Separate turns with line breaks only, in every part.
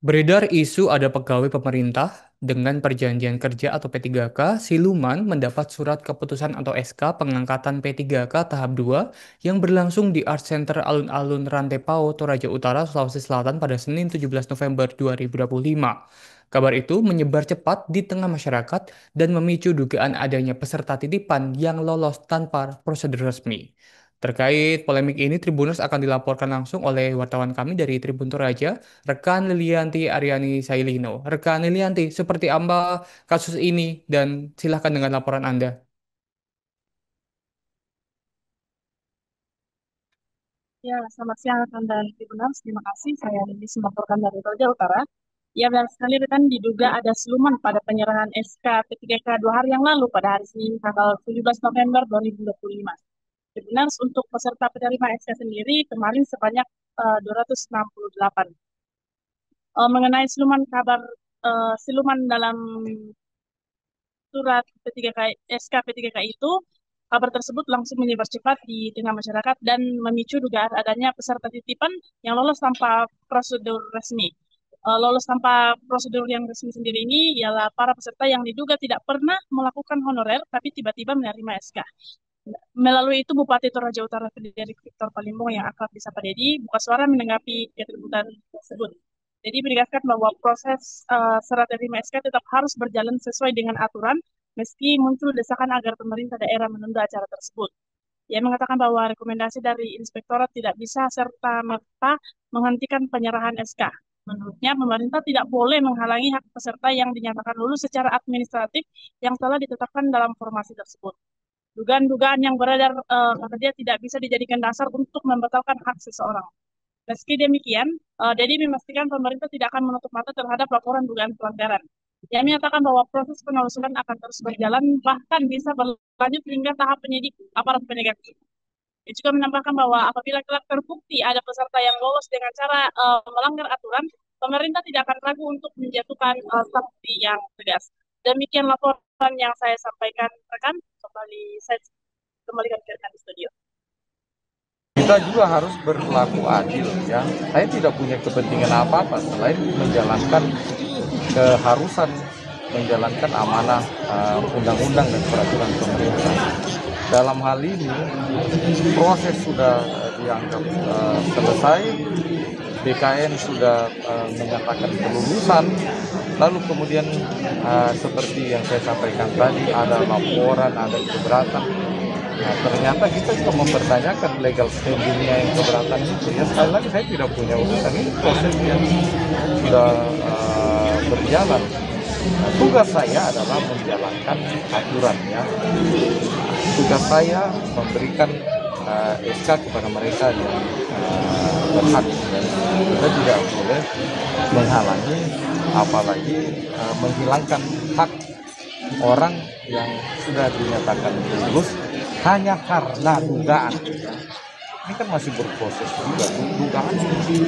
Beredar isu ada pegawai pemerintah dengan perjanjian kerja atau P3K siluman mendapat surat keputusan atau SK pengangkatan P3K tahap 2 yang berlangsung di Art Center Alun-Alun Rantepao, Toraja Utara, Sulawesi Selatan pada Senin 17 November 2025. Kabar itu menyebar cepat di tengah masyarakat dan memicu dugaan adanya peserta titipan yang lolos tanpa prosedur resmi. Terkait polemik ini, Tribuners akan dilaporkan langsung oleh wartawan kami dari Tribun Toraja, rekan Lilianti Aryani Sailino. Rekan Lilianti, seperti apa kasus ini dan silahkan dengan laporan Anda.
Ya, selamat siang rekan dan Tribuners. Terima kasih. Saya Lilis melaporkan dari Toraja Utara. Ya, benar sekali rekan diduga ada siluman pada penyerahan SK P3K 2 hari yang lalu pada hari Senin tanggal 17 November 2025. Tribuners untuk peserta penerima SK sendiri kemarin sebanyak 268. Mengenai siluman kabar siluman dalam surat P3K SK P3K itu, kabar tersebut langsung menyebar cepat di tengah masyarakat dan memicu dugaan adanya peserta titipan yang lolos tanpa prosedur resmi. Lolos tanpa prosedur yang resmi sendiri ini ialah para peserta yang diduga tidak pernah melakukan honorer tapi tiba-tiba menerima SK. Melalui itu Bupati Toraja Utara Frederick Victor Palimbong yang akrab disapa Dedi buka suara menanggapi keterlibatan tersebut. Jadi menegaskan bahwa proses serah terima SK tetap harus berjalan sesuai dengan aturan meski muncul desakan agar pemerintah daerah menunda acara tersebut. Ia mengatakan bahwa rekomendasi dari inspektorat tidak bisa serta-merta menghentikan penyerahan SK. Menurutnya, pemerintah tidak boleh menghalangi hak peserta yang dinyatakan lulus secara administratif yang telah ditetapkan dalam formasi tersebut. Dugaan-dugaan yang beredar kata dia tidak bisa dijadikan dasar untuk membatalkan hak seseorang. Meski demikian, Dedi memastikan pemerintah tidak akan menutup mata terhadap laporan dugaan pelanggaran. Ia menyatakan bahwa proses penelusuran akan terus berjalan, bahkan bisa berlanjut hingga tahap penyidik aparat penegak hukum. Dia juga menambahkan bahwa apabila kelak terbukti ada peserta yang lolos dengan cara melanggar aturan, pemerintah tidak akan ragu untuk menjatuhkan sanksi yang tegas. Demikian laporan yang saya sampaikan, rekan. Saya kembalikan ke rekan di studio.
Kita juga harus berlaku adil ya. Saya tidak punya kepentingan apa-apa selain menjalankan keharusan menjalankan amanah undang-undang dan peraturan pemerintah. Dalam hal ini proses sudah dianggap selesai, BKN sudah menyatakan kelulusan, lalu kemudian seperti yang saya sampaikan tadi ada laporan, ada keberatan. Nah, ternyata kita juga mempertanyakan legal standingnya yang keberatan itu. Ya sekali lagi saya tidak punya urusan, ini proses yang sudah berjalan. Nah, tugas saya adalah menjalankan aturannya. Tugas saya memberikan SK kepada mereka yang berhak. Dan kita tidak boleh menghalangi, apalagi menghilangkan hak orang yang sudah dinyatakan lulus hanya karena dugaan. Ini kan masih berproses juga, dugaan ini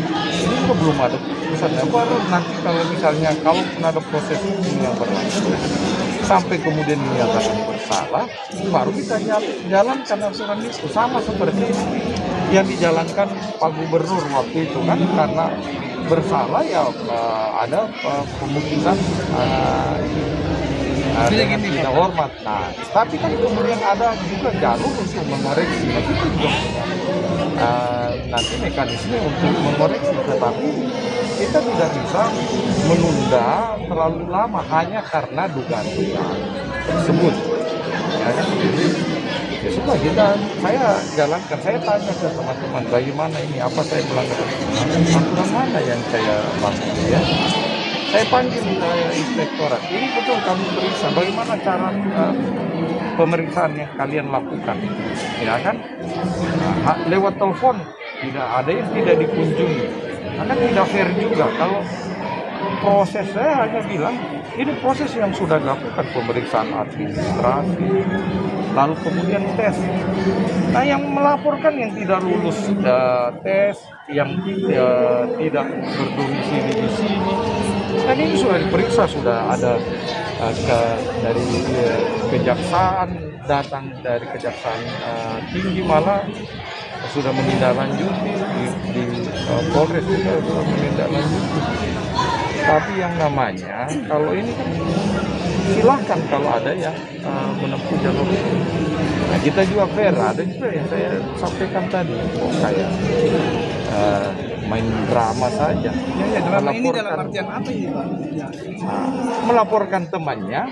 juga belum ada keputusannya. Baru nanti kalau misalnya kalaupun ada proses hukum yang berlangsung sampai kemudian dinyatakan bersalah, baru kita jalankan aturan itu. Sama seperti yang dijalankan Pak Gubernur waktu itu kan, karena bersalah ya ada pemungkitan dengan tidak hormat. Nah, tapi kan kemudian ada juga jalur untuk mengoreksi. Nah, kita juga punya nanti mekanisme untuk mengoreksi, tetapi kita tidak bisa menunda terlalu lama hanya karena dugaan-dugaan tersebut. Ya kan? Jadi ya sudah saya jalankan, saya tanya ke teman-teman bagaimana ini, apa saya melanggar aturan mana yang saya lakukan ya. Saya panggil inspektorat, ini betul kami periksa bagaimana cara pemeriksaan yang kalian lakukan, ya kan? Nah, lewat telepon tidak ada yang tidak dikunjungi, karena tidak fair juga kalau proses. Saya hanya bilang ini proses yang sudah dilakukan, pemeriksaan administrasi, lalu kemudian tes. Nah, yang melaporkan yang tidak lulus tes, yang tidak berdomisili di sini, kan ini sudah diperiksa, sudah ada dari kejaksaan, datang dari kejaksaan tinggi, malah sudah menindaklanjuti di Polres juga sudah menindaklanjuti. Tapi yang namanya kalau ini kan silahkan kalau ada yang menempuh jalur itu. Nah, kita juga fair, ada juga yang saya sampaikan tadi, kok kayak main drama saja.
Ya, drama ini dalam artian apa ini, Pak? Ya.
Melaporkan temannya,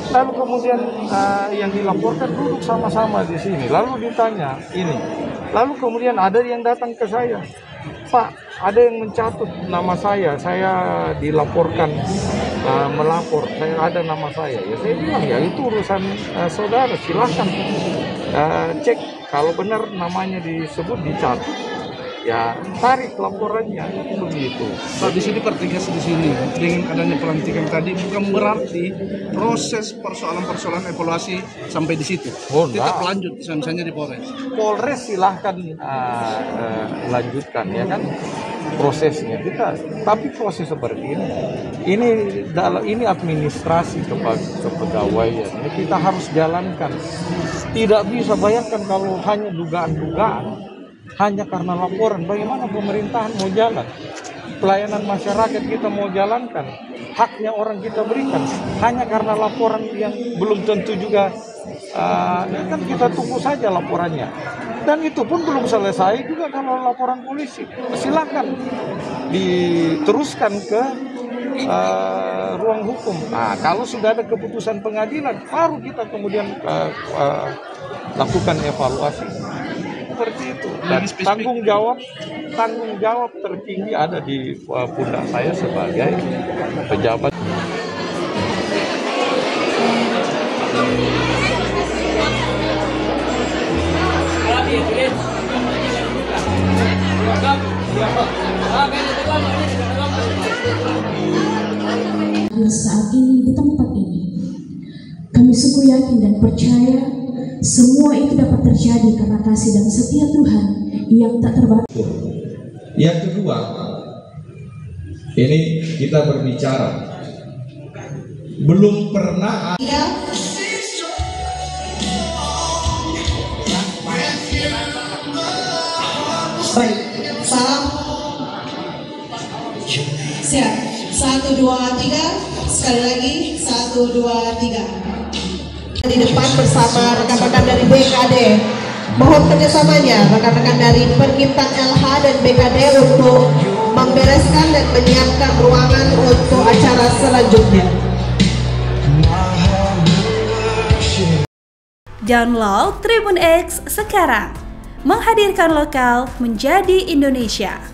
lalu kemudian yang dilaporkan duduk sama-sama di sini, lalu ditanya ini, lalu kemudian ada yang datang ke saya, Pak, ada yang mencatut nama saya dilaporkan melapor, saya ada nama saya. Ya saya bilang ya itu urusan saudara, silahkan cek kalau benar namanya disebut dicatut, ya tarik laporannya begitu.
Pak, di sini pertegas di sini dengan adanya pelantikan tadi bukan berarti proses persoalan-persoalan evaluasi sampai di situ. Tetap lanjut misalnya di Polres.
Polres silahkan lanjutkan ya kan prosesnya kita, tapi proses seperti ini administrasi kepegawaian ini kita harus jalankan. Tidak bisa bayangkan kalau hanya dugaan-dugaan, hanya karena laporan, bagaimana pemerintahan mau jalan? Pelayanan masyarakat kita mau jalankan, haknya orang kita berikan, hanya karena laporan yang belum tentu juga, kan kita tunggu saja laporannya. Dan itu pun belum selesai juga kalau laporan polisi. Silakan diteruskan ke ruang hukum. Nah, kalau sudah ada keputusan pengadilan, baru kita kemudian lakukan evaluasi. Seperti itu. Dan tanggung jawab tertinggi ada di pundak saya sebagai pejabat.
Saat ini di tempat ini, kami sungguh yakin dan percaya semua itu dapat terjadi karena kasih dan setia Tuhan yang tak terbatas.
Yang kedua, ini kita berbicara belum pernah.
Baik, salam. Siap. 1, 2, 3. Sekali lagi 1, 2, 3. Di depan bersama rekan-rekan dari BKD. Mohon kerjasamanya rekan-rekan dari Perkimtan LH dan BKD untuk membereskan dan menyiapkan ruangan untuk acara selanjutnya.
Download Tribun X sekarang, menghadirkan lokal menjadi Indonesia.